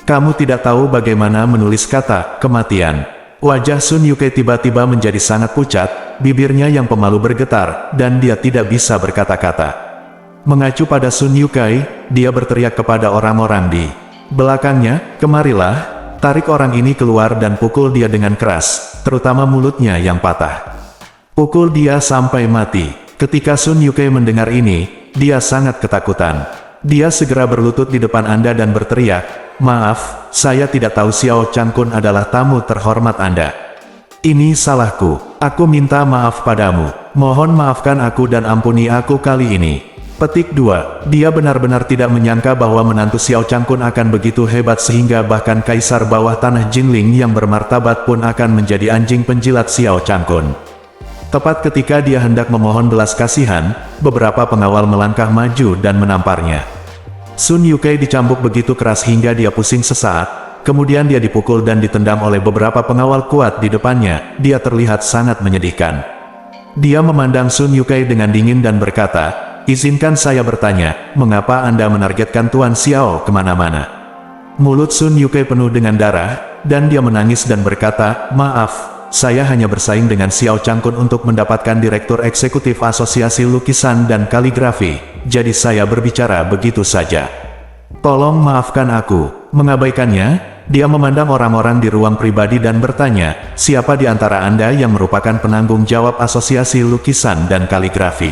Kamu tidak tahu bagaimana menulis kata kematian. Wajah Sun Yuchai tiba-tiba menjadi sangat pucat, bibirnya yang pemalu bergetar, dan dia tidak bisa berkata-kata. Mengacu pada Sun Yuchai, dia berteriak kepada orang-orang di belakangnya, kemarilah, tarik orang ini keluar dan pukul dia dengan keras, terutama mulutnya yang patah. Pukul dia sampai mati. Ketika Sun Yuchai mendengar ini, dia sangat ketakutan. Dia segera berlutut di depan Anda dan berteriak, maaf, saya tidak tahu Xiao Changkun adalah tamu terhormat Anda. Ini salahku, aku minta maaf padamu. mohon maafkan aku dan ampuni aku kali ini. Petik 2. Dia benar-benar tidak menyangka bahwa menantu Xiao Changkun akan begitu hebat sehingga bahkan kaisar bawah tanah Jinling yang bermartabat pun akan menjadi anjing penjilat Xiao Changkun. Tepat ketika dia hendak memohon belas kasihan, beberapa pengawal melangkah maju dan menamparnya. Sun Yukei dicambuk begitu keras hingga dia pusing sesaat, kemudian dia dipukul dan ditendang oleh beberapa pengawal kuat di depannya. Dia terlihat sangat menyedihkan. Dia memandang Sun Yukei dengan dingin dan berkata, "Izinkan saya bertanya, mengapa Anda menargetkan Tuan Xiao kemana-mana?" Mulut Sun Yukei penuh dengan darah, dan dia menangis dan berkata, "Maaf, saya hanya bersaing dengan Xiao Changkun untuk mendapatkan Direktur Eksekutif Asosiasi Lukisan dan Kaligrafi, jadi saya berbicara begitu saja. Tolong maafkan aku." Mengabaikannya, dia memandang orang-orang di ruang pribadi dan bertanya, "Siapa di antara Anda yang merupakan penanggung jawab Asosiasi Lukisan dan Kaligrafi?"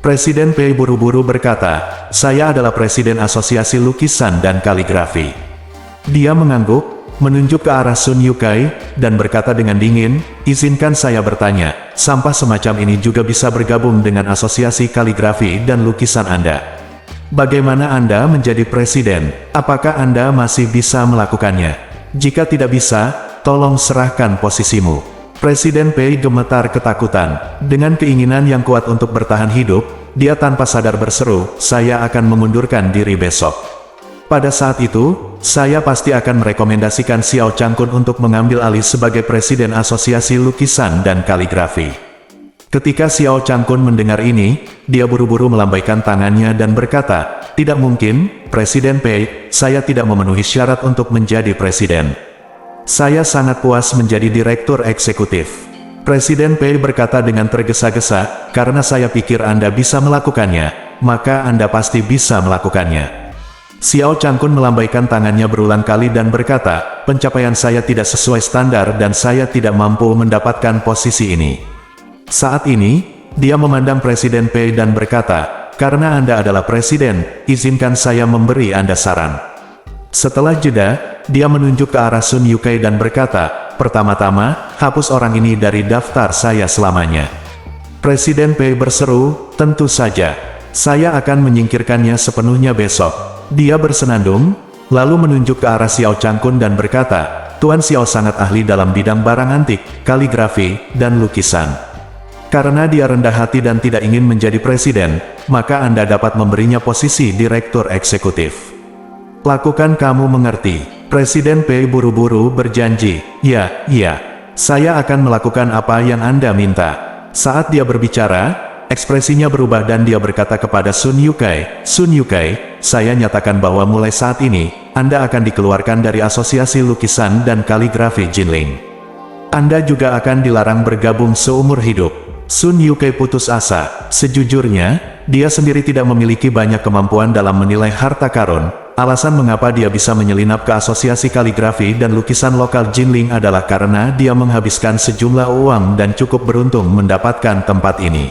Presiden Pei buru-buru berkata, "Saya adalah Presiden Asosiasi Lukisan dan Kaligrafi." Dia mengangguk, menunjuk ke arah Sun Yukei, dan berkata dengan dingin, "Izinkan saya bertanya, sampah semacam ini juga bisa bergabung dengan Asosiasi Kaligrafi dan Lukisan Anda. Bagaimana Anda menjadi presiden? Apakah Anda masih bisa melakukannya? Jika tidak bisa, tolong serahkan posisimu." Presiden Pei gemetar ketakutan. Dengan keinginan yang kuat untuk bertahan hidup, dia tanpa sadar berseru, "Saya akan mengundurkan diri besok. Pada saat itu, saya pasti akan merekomendasikan Xiao Changkun untuk mengambil alih sebagai Presiden Asosiasi Lukisan dan Kaligrafi." Ketika Xiao Changkun mendengar ini, dia buru-buru melambaikan tangannya dan berkata, "Tidak mungkin, Presiden Pei, saya tidak memenuhi syarat untuk menjadi presiden. Saya sangat puas menjadi direktur eksekutif." Presiden Pei berkata dengan tergesa-gesa, "Karena saya pikir Anda bisa melakukannya, maka Anda pasti bisa melakukannya." Xiao Changkun melambaikan tangannya berulang kali dan berkata, "Pencapaian saya tidak sesuai standar dan saya tidak mampu mendapatkan posisi ini." Saat ini, dia memandang Presiden Pei dan berkata, "Karena Anda adalah presiden, izinkan saya memberi Anda saran." Setelah jeda, dia menunjuk ke arah Sun Yukei dan berkata, "Pertama-tama, hapus orang ini dari daftar saya selamanya." Presiden Pei berseru, "Tentu saja. Saya akan menyingkirkannya sepenuhnya besok." Dia bersenandung, lalu menunjuk ke arah Xiao Changkun dan berkata, "Tuan Xiao sangat ahli dalam bidang barang antik, kaligrafi, dan lukisan. Karena dia rendah hati dan tidak ingin menjadi presiden, maka Anda dapat memberinya posisi direktur eksekutif. Lakukan, kamu mengerti?" Presiden Pei buru-buru berjanji, "Ya, saya akan melakukan apa yang Anda minta." Saat dia berbicara, ekspresinya berubah dan dia berkata kepada Sun Yukei, "Sun Yukei, saya nyatakan bahwa mulai saat ini, Anda akan dikeluarkan dari Asosiasi Lukisan dan Kaligrafi Jinling. Anda juga akan dilarang bergabung seumur hidup." Sun Yukei putus asa. Sejujurnya, dia sendiri tidak memiliki banyak kemampuan dalam menilai harta karun. Alasan mengapa dia bisa menyelinap ke Asosiasi Kaligrafi dan Lukisan Lokal Jinling adalah karena dia menghabiskan sejumlah uang dan cukup beruntung mendapatkan tempat ini.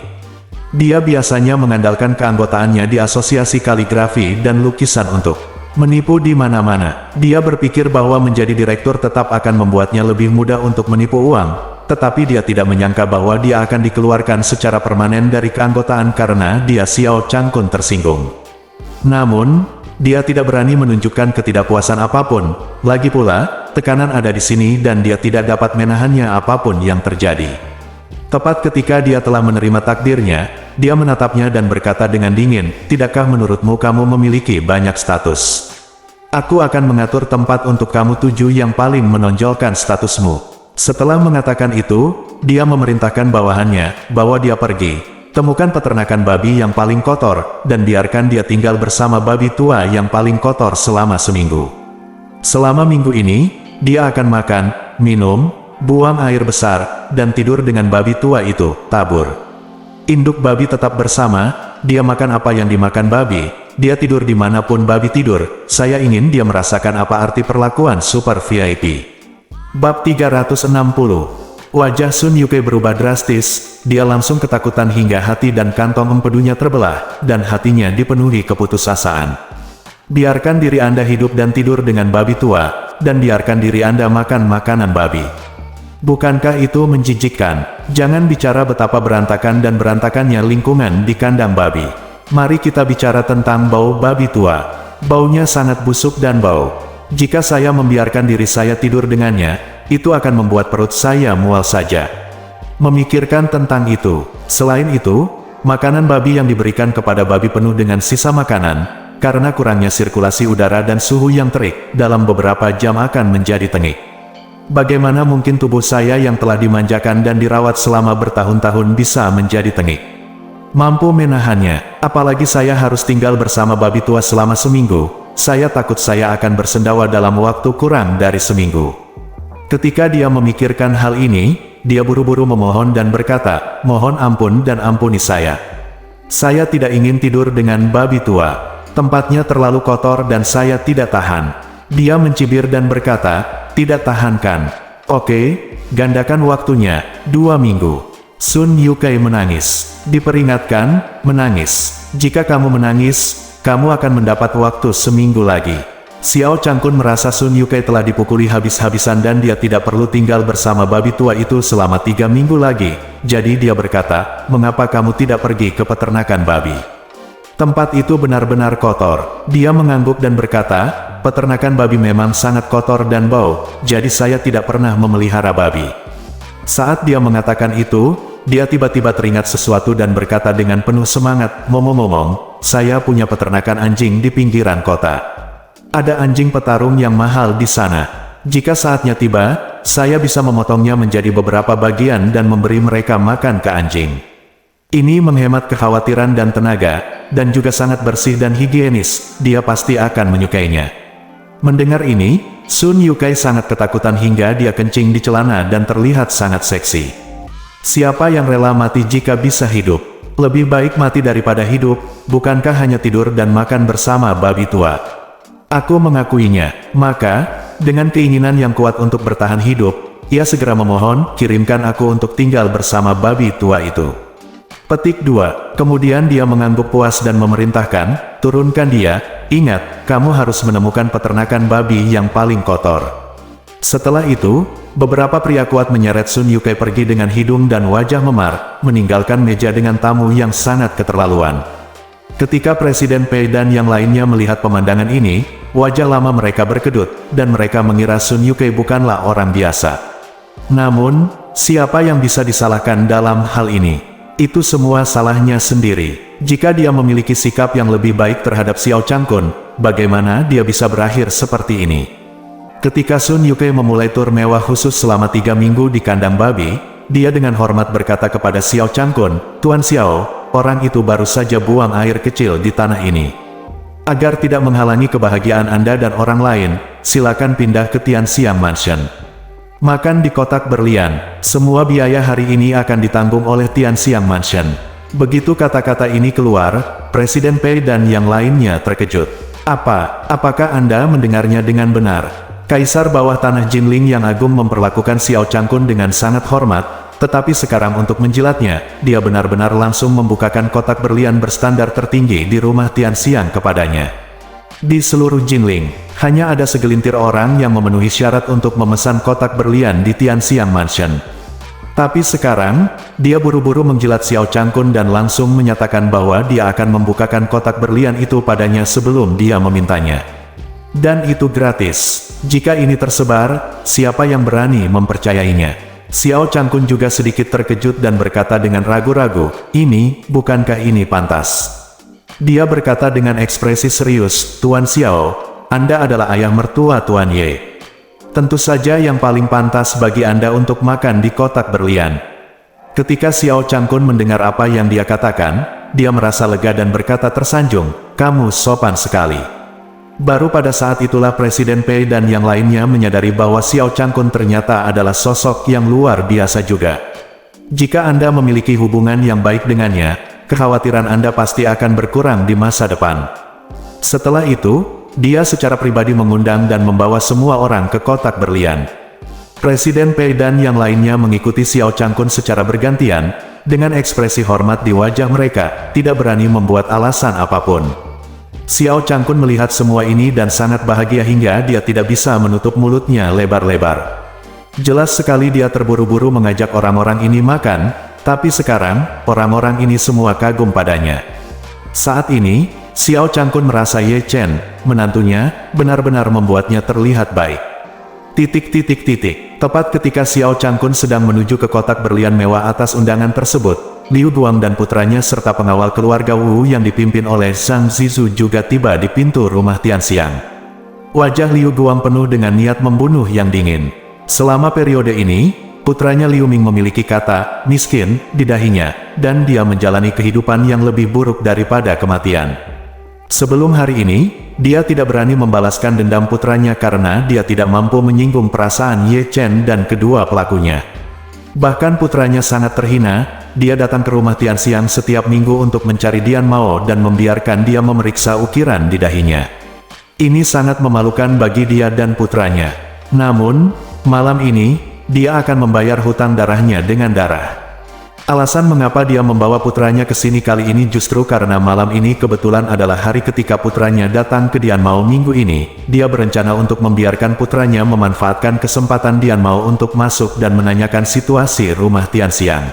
Dia biasanya mengandalkan keanggotaannya di Asosiasi Kaligrafi dan Lukisan untuk menipu di mana-mana. Dia berpikir bahwa menjadi direktur tetap akan membuatnya lebih mudah untuk menipu uang, tetapi dia tidak menyangka bahwa dia akan dikeluarkan secara permanen dari keanggotaan karena dia Xiao Changkun tersinggung. Namun, dia tidak berani menunjukkan ketidakpuasan apapun. Lagi pula, tekanan ada di sini dan dia tidak dapat menahannya apapun yang terjadi. Tepat ketika dia telah menerima takdirnya, dia menatapnya dan berkata dengan dingin, "Tidakkah menurutmu kamu memiliki banyak status? Aku akan mengatur tempat untuk kamu tuju yang paling menonjolkan statusmu." Setelah mengatakan itu, dia memerintahkan bawahannya, "Bawa dia pergi. Temukan peternakan babi yang paling kotor, dan biarkan dia tinggal bersama babi tua yang paling kotor selama seminggu. Selama minggu ini, dia akan makan, minum, buang air besar, dan tidur dengan babi tua itu." Tabur. Induk babi tetap bersama, dia makan apa yang dimakan babi, dia tidur dimanapun babi tidur. Saya ingin dia merasakan apa arti perlakuan super VIP. Bab 360. Wajah Sun Yukei berubah drastis, dia langsung ketakutan hingga hati dan kantong empedunya terbelah, dan hatinya dipenuhi keputusasaan. "Biarkan diri Anda hidup dan tidur dengan babi tua, dan biarkan diri Anda makan makanan babi. Bukankah itu menjijikkan? Jangan bicara betapa berantakan dan berantakannya lingkungan di kandang babi. Mari kita bicara tentang bau babi tua. Baunya sangat busuk dan bau. Jika saya membiarkan diri saya tidur dengannya, itu akan membuat perut saya mual saja. Memikirkan tentang itu. Selain itu, makanan babi yang diberikan kepada babi penuh dengan sisa makanan, karena kurangnya sirkulasi udara dan suhu yang terik, dalam beberapa jam akan menjadi tengik. Bagaimana mungkin tubuh saya yang telah dimanjakan dan dirawat selama bertahun-tahun bisa menjadi tengik? Mampu menahannya, apalagi saya harus tinggal bersama babi tua selama seminggu. Saya takut saya akan bersendawa dalam waktu kurang dari seminggu. Ketika dia memikirkan hal ini, dia buru-buru memohon dan berkata, "Mohon ampun dan ampuni saya. Saya tidak ingin tidur dengan babi tua. Tempatnya terlalu kotor dan saya tidak tahan." Dia mencibir dan berkata, "Tidak tahan kan? Oke, gandakan waktunya, 2 minggu. Sun Yukai menangis. Diperingatkan, menangis. Jika kamu menangis, kamu akan mendapat waktu seminggu lagi. Xiao Changkun merasa Sun Yukai telah dipukuli habis-habisan dan dia tidak perlu tinggal bersama babi tua itu selama 3 minggu lagi. Jadi dia berkata, "Mengapa kamu tidak pergi ke peternakan babi? Tempat itu benar-benar kotor." Dia mengangguk dan berkata, "Peternakan babi memang sangat kotor dan bau, jadi saya tidak pernah memelihara babi." Saat dia mengatakan itu, dia tiba-tiba teringat sesuatu dan berkata dengan penuh semangat, "Ngomong-ngomong, saya punya peternakan anjing di pinggiran kota. Ada anjing petarung yang mahal di sana. Jika saatnya tiba, saya bisa memotongnya menjadi beberapa bagian dan memberi mereka makan ke anjing. Ini menghemat kekhawatiran dan tenaga, dan juga sangat bersih dan higienis, dia pasti akan menyukainya." Mendengar ini, Sun Yukai sangat ketakutan hingga dia kencing di celana dan terlihat sangat seksi. Siapa yang rela mati jika bisa hidup? Lebih baik mati daripada hidup, bukankah hanya tidur dan makan bersama babi tua? Aku mengakuinya. Maka, dengan keinginan yang kuat untuk bertahan hidup, ia segera memohon, "Kirimkan aku untuk tinggal bersama babi tua itu." Petik 2. Kemudian dia mengangguk puas dan memerintahkan, "Turunkan dia. Ingat, kamu harus menemukan peternakan babi yang paling kotor." Setelah itu, beberapa pria kuat menyeret Sun Yukai pergi dengan hidung dan wajah memar, meninggalkan meja dengan tamu yang sangat keterlaluan. Ketika Presiden Pei dan yang lainnya melihat pemandangan ini, wajah lama mereka berkedut, dan mereka mengira Sun Yukai bukanlah orang biasa. Namun, siapa yang bisa disalahkan dalam hal ini? Itu semua salahnya sendiri. Jika dia memiliki sikap yang lebih baik terhadap Xiao Changkun, bagaimana dia bisa berakhir seperti ini? Ketika Sun Yukai memulai tur mewah khusus selama 3 minggu di kandang babi, dia dengan hormat berkata kepada Xiao Changkun, "Tuan Xiao, orang itu baru saja buang air kecil di tanah ini. Agar tidak menghalangi kebahagiaan Anda dan orang lain, silakan pindah ke Tianxiang Mansion. Makan di kotak berlian. Semua biaya hari ini akan ditanggung oleh Tianxiang Mansion." Begitu kata-kata ini keluar, Presiden Pei dan yang lainnya terkejut. Apakah Anda mendengarnya dengan benar? Kaisar bawah tanah Jinling yang agung memperlakukan Xiao Changkun dengan sangat hormat, tetapi sekarang untuk menjilatnya, dia benar-benar langsung membukakan kotak berlian berstandar tertinggi di rumah Tianxiang kepadanya. Di seluruh Jinling, hanya ada segelintir orang yang memenuhi syarat untuk memesan kotak berlian di Tianxiang Mansion. Tapi sekarang, dia buru-buru menjilat Xiao Changkun dan langsung menyatakan bahwa dia akan membukakan kotak berlian itu padanya sebelum dia memintanya. Dan itu gratis. Jika ini tersebar, siapa yang berani mempercayainya? Xiao Changkun juga sedikit terkejut dan berkata dengan ragu-ragu, bukankah ini pantas?" Dia berkata dengan ekspresi serius, "Tuan Xiao, Anda adalah ayah mertua Tuan Ye. Tentu saja yang paling pantas bagi Anda untuk makan di kotak berlian." Ketika Xiao Changkun mendengar apa yang dia katakan, dia merasa lega dan berkata tersanjung, "Kamu sopan sekali." Baru pada saat itulah Presiden Pei dan yang lainnya menyadari bahwa Xiao Changkun ternyata adalah sosok yang luar biasa juga. Jika Anda memiliki hubungan yang baik dengannya, kekhawatiran Anda pasti akan berkurang di masa depan. Setelah itu, dia secara pribadi mengundang dan membawa semua orang ke kotak berlian. Presiden Pei dan yang lainnya mengikuti Xiao Changkun secara bergantian, dengan ekspresi hormat di wajah mereka, tidak berani membuat alasan apapun. Xiao Changkun melihat semua ini dan sangat bahagia hingga dia tidak bisa menutup mulutnya lebar-lebar. Jelas sekali dia terburu-buru mengajak orang-orang ini makan, tapi sekarang, orang-orang ini semua kagum padanya. Saat ini, Xiao Changkun merasa Ye Chen, menantunya, benar-benar membuatnya terlihat baik. Tepat ketika Xiao Changkun sedang menuju ke kotak berlian mewah atas undangan tersebut, Liu Guang dan putranya serta pengawal keluarga Wu yang dipimpin oleh Zhang Zizu juga tiba di pintu rumah Tianxiang. Wajah Liu Guang penuh dengan niat membunuh yang dingin. Selama periode ini, putranya Liu Ming memiliki kata miskin di dahinya, dan dia menjalani kehidupan yang lebih buruk daripada kematian. Sebelum hari ini, dia tidak berani membalaskan dendam putranya karena dia tidak mampu menyinggung perasaan Ye Chen dan kedua pelakunya. Bahkan putranya sangat terhina, dia datang ke rumah Tianxiang setiap minggu untuk mencari Dian Mao dan membiarkan dia memeriksa ukiran di dahinya. Ini sangat memalukan bagi dia dan putranya. Namun, malam ini, dia akan membayar hutang darahnya dengan darah. Alasan mengapa dia membawa putranya ke sini kali ini justru karena malam ini kebetulan adalah hari ketika putranya datang ke Dian Mao minggu ini. Dia berencana untuk membiarkan putranya memanfaatkan kesempatan Dian Mao untuk masuk dan menanyakan situasi rumah Tianxiang.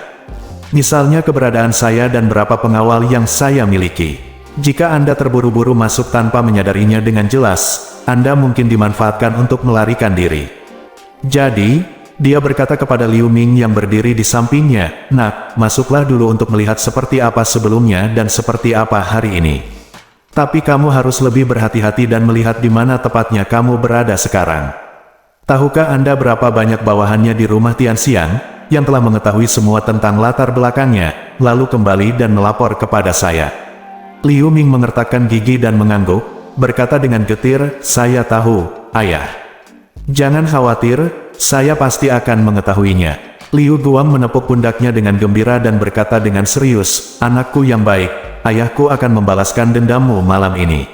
Misalnya keberadaan saya dan berapa pengawal yang saya miliki. Jika Anda terburu-buru masuk tanpa menyadarinya dengan jelas, Anda mungkin dimanfaatkan untuk melarikan diri. Jadi, dia berkata kepada Liu Ming yang berdiri di sampingnya, "Nak, masuklah dulu untuk melihat seperti apa sebelumnya dan seperti apa hari ini. Tapi kamu harus lebih berhati-hati dan melihat di mana tepatnya kamu berada sekarang. Tahukah Anda berapa banyak bawahannya di rumah Tianxiang, yang telah mengetahui semua tentang latar belakangnya, lalu kembali dan melapor kepada saya?" Liu Ming mengertakkan gigi dan mengangguk, berkata dengan getir, "Saya tahu, Ayah. Jangan khawatir, saya pasti akan mengetahuinya." Liu Guang menepuk pundaknya dengan gembira dan berkata dengan serius, "Anakku yang baik, ayahku akan membalaskan dendammu malam ini.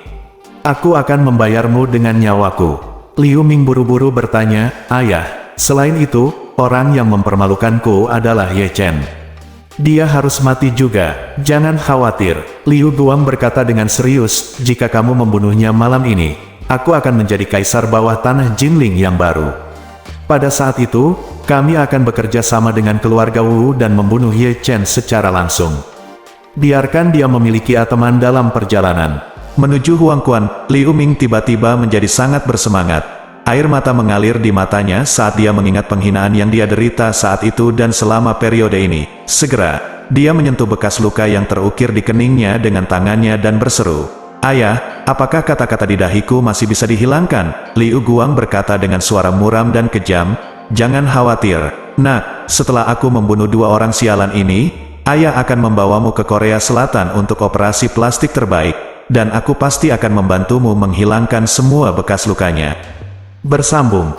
Aku akan membayarmu dengan nyawaku." Liu Ming buru-buru bertanya, "Ayah, selain itu, orang yang mempermalukanku adalah Ye Chen. Dia harus mati juga, jangan khawatir." Liu Guang berkata dengan serius, "Jika kamu membunuhnya malam ini, aku akan menjadi kaisar bawah tanah Jinling yang baru. Pada saat itu, kami akan bekerja sama dengan keluarga Wu dan membunuh Ye Chen secara langsung. Biarkan dia memiliki teman dalam perjalanan." Menuju Huangquan, Liu Ming tiba-tiba menjadi sangat bersemangat. Air mata mengalir di matanya saat dia mengingat penghinaan yang dia derita saat itu dan selama periode ini. Segera, dia menyentuh bekas luka yang terukir di keningnya dengan tangannya dan berseru, "Ayah, apakah kata-kata di dahiku masih bisa dihilangkan?" Liu Guang berkata dengan suara muram dan kejam, "Jangan khawatir, Nak, setelah aku membunuh dua orang sialan ini, Ayah akan membawamu ke Korea Selatan untuk operasi plastik terbaik, dan aku pasti akan membantumu menghilangkan semua bekas lukanya." Bersambung.